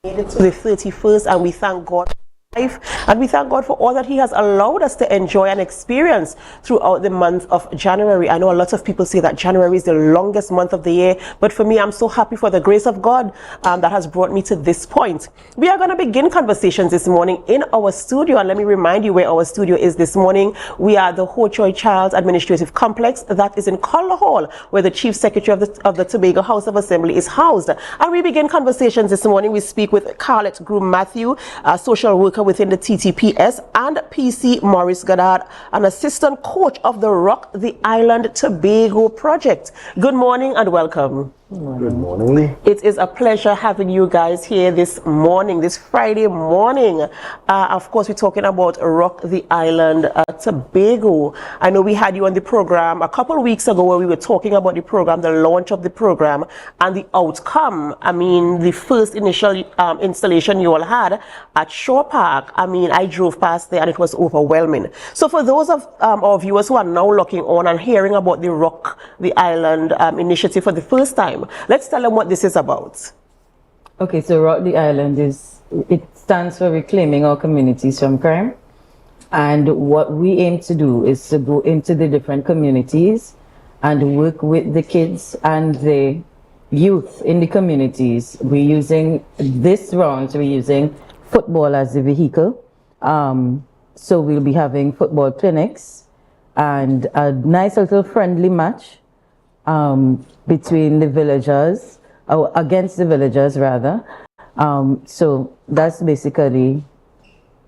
made it to the 31st, and we thank God for life, and we thank God for all that He has allowed us to enjoy and experience throughout the month of January. I know a lot of people say that January is the longest month of the year, but for me, I'm so happy for the grace of God that has brought me to this point. We are going to begin conversations this morning in our studio, and let me remind you where our studio is this morning. We are the Ho Choi Child's Administrative Complex that is in Collar Hall, where the Chief Secretary of the Tobago House of Assembly is housed. And we begin conversations this morning. We speak with Carlette Groome-Matthew, a social worker within the TTPS, and PC Maurice Goddard, an assistant coach of the ROCC the Island Tobago project. Good morning and welcome. Good morning. It is a pleasure having you guys here this morning, this Friday morning. Of course, we're talking about ROCC the Island Tobago. I know we had you on the program a couple of weeks ago where we were talking about the program, the launch of the program, and the outcome. I mean, the first initial installation you all had at Shore Park. I mean, I drove past there and it was overwhelming. So for those of our viewers who are now looking on and hearing about the ROCC the Island initiative for the first time, let's tell them what this is about. Okay, so ROCC the Island it stands for Reclaiming Our Communities from Crime. And what we aim to do is to go into the different communities and work with the kids and the youth in the communities. This round, we're using football as the vehicle. So we'll be having football clinics and a nice little friendly match between the villagers, or against the villagers rather. So that's basically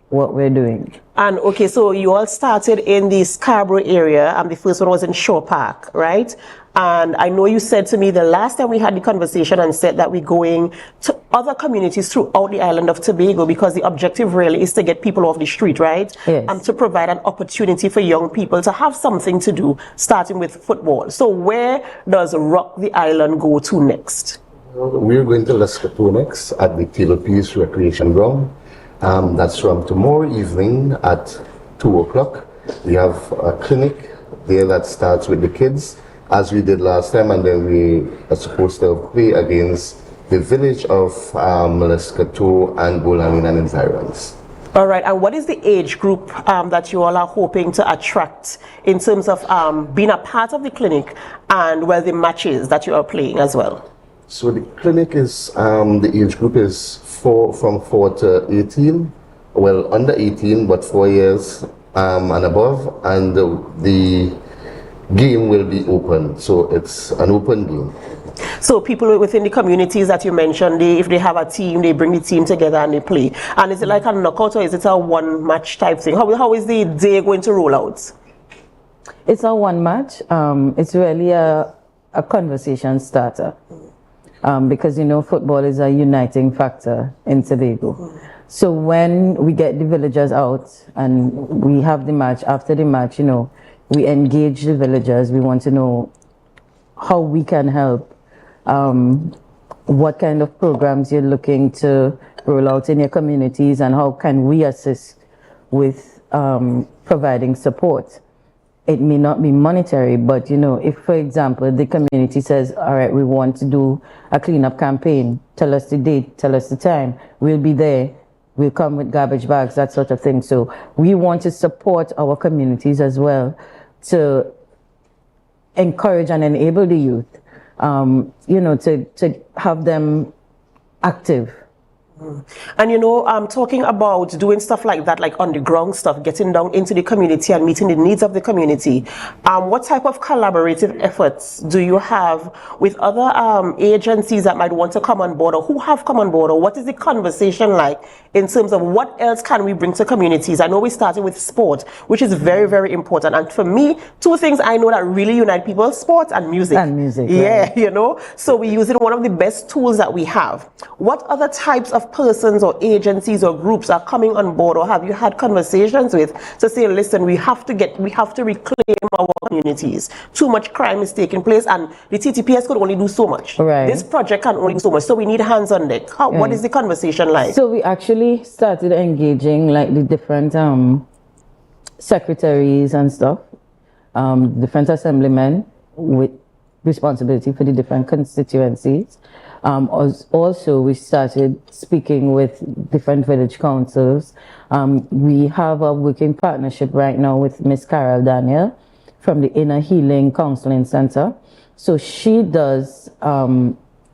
what we're doing. And okay, so you all started in the Scarborough area, and the first one was in Shore Park, right? And I know you said to me the last time we had the conversation and said that we're going to other communities throughout the island of Tobago, because the objective really is to get people off the street, right? Yes. And to provide an opportunity for young people to have something to do, starting with football. So where does ROCC the Island go to next? We're going to Lescotho next at the Taylor Peace Recreation Ground. That's from tomorrow evening at 2 o'clock. We have a clinic there that starts with the kids, as we did last time, and then we are supposed to play against the village of Lescotho and Bolamin and environs. All right, and what is the age group that you all are hoping to attract in terms of being a part of the clinic and well, the matches that you are playing as well? So the clinic is, the age group is from 4 to 18, well, under 18, but 4 years and above, and the game will be open, so it's an open game. So people within the communities that you mentioned, if they have a team, they bring the team together and they play. And is it like a knockout, or is it a one match type thing? How is the day going to roll out? It's a one match. It's really a conversation starter. Because you know football is a uniting factor in Tobago. So when we get the villagers out and we have the match, after the match, you know, we engage the villagers. We want to know how we can help, what kind of programs you're looking to roll out in your communities, and how can we assist with providing support. It may not be monetary, but you know, if for example the community says, all right, we want to do a cleanup campaign, tell us the date, tell us the time, we'll be there, we'll come with garbage bags, that sort of thing. So we want to support our communities as well, to encourage and enable the youth, you know, to have them active. And you know, talking about doing stuff like that, like underground stuff, getting down into the community and meeting the needs of the community, what type of collaborative efforts do you have with other agencies that might want to come on board, or who have come on board, or what is the conversation like in terms of what else can we bring to communities? I know we started with sport, which is very, very important. And for me, two things I know that really unite people: sport and music. And music, yeah, right. you know, so we're using one of the best tools that we have. What other types of persons or agencies or groups are coming on board, or have you had conversations with to say, listen, we have to reclaim our communities? Too much crime is taking place, and the TTPS could only do so much. Right. This project can only do so much, so we need hands on deck. What is the conversation like? So we actually started engaging like the different secretaries and stuff, different assemblymen with responsibility for the different constituencies. Also, we started speaking with different village councils. We have a working partnership right now with Miss Carol Daniel from the Inner Healing Counseling Center. So she does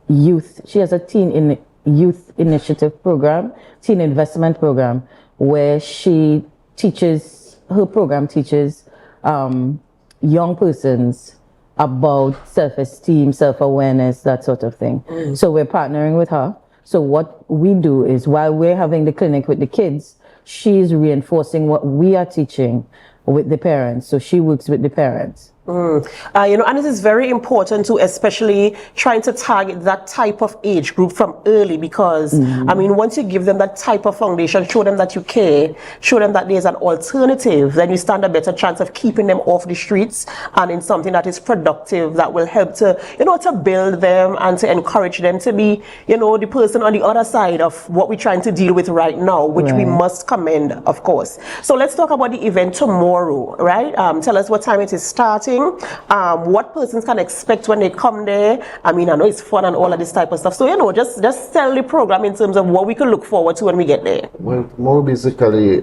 youth. She has a youth initiative program, teen investment program, where she teaches. Her program teaches young persons about self-esteem, self-awareness, that sort of thing. So we're partnering with her. So what we do is, while we're having the clinic with the kids, she's reinforcing what we are teaching with the parents. So she works with the parents. And it is very important to especially trying to target that type of age group from early, because I mean, once you give them that type of foundation, show them that you care, show them that there's an alternative, then you stand a better chance of keeping them off the streets and in something that is productive, that will help to, to build them and to encourage them to be, the person on the other side of what we're trying to deal with right now, which we must commend, of course. So let's talk about the event tomorrow, right? Tell us what time it is starting. What persons can expect when they come there. I mean, I know it's fun and all of this type of stuff. So, just tell the program in terms of what we can look forward to when we get there. Well, more basically,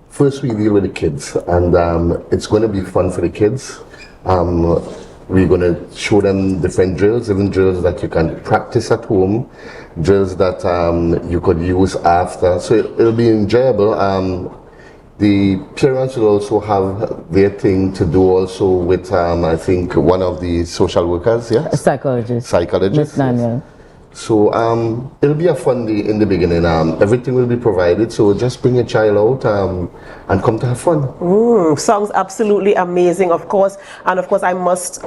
first we deal with the kids, and it's going to be fun for the kids. We're going to show them different drills, even drills that you can practice at home, drills that you could use after. So it'll be enjoyable. The parents will also have their thing to do also with, I think, one of the social workers, A psychologist. Miss Daniel. So it'll be a fun day in the beginning. Everything will be provided, so just bring your child out and come to have fun. Sounds absolutely amazing, of course. And of course, I must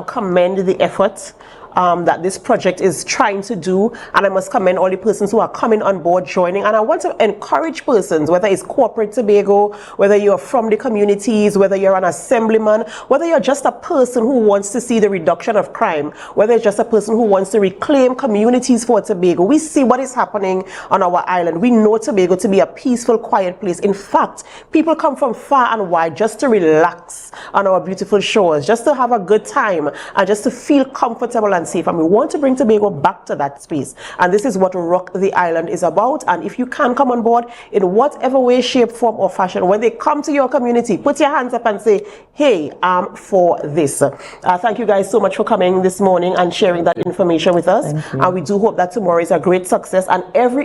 commend the effort that this project is trying to do, and I must commend all the persons who are coming on board, joining. And I want to encourage persons, whether it's corporate Tobago, whether you're from the communities, whether you're an assemblyman, whether you're just a person who wants to see the reduction of crime, whether it's just a person who wants to reclaim communities for Tobago. We see what is happening on our island. We know Tobago to be a peaceful, quiet place. In fact, people come from far and wide just to relax on our beautiful shores, just to have a good time, and just to feel comfortable and safe. And we want to bring Tobago back to that space. And this is what ROCC the Island is about. And if you can come on board in whatever way, shape, form, or fashion, when they come to your community, put your hands up and say, hey, I'm for this. Thank you guys so much for coming this morning and sharing that information with us. And we do hope that tomorrow is a great success, and every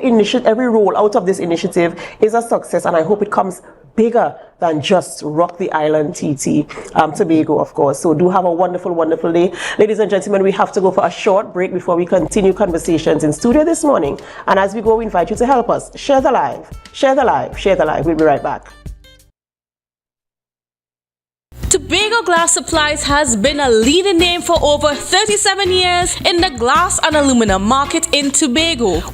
roll out of this initiative is a success. And I hope it comes bigger than just ROCC the Island TT Tobago, of course. So do have a wonderful, wonderful day. Ladies and gentlemen, we have to go for a short break before we continue conversations in studio this morning. And as we go, we invite you to help us. Share the live, share the live, share the live. We'll be right back. Tobago Glass Supplies has been a leading name for over 37 years in the glass and aluminum market in Tobago.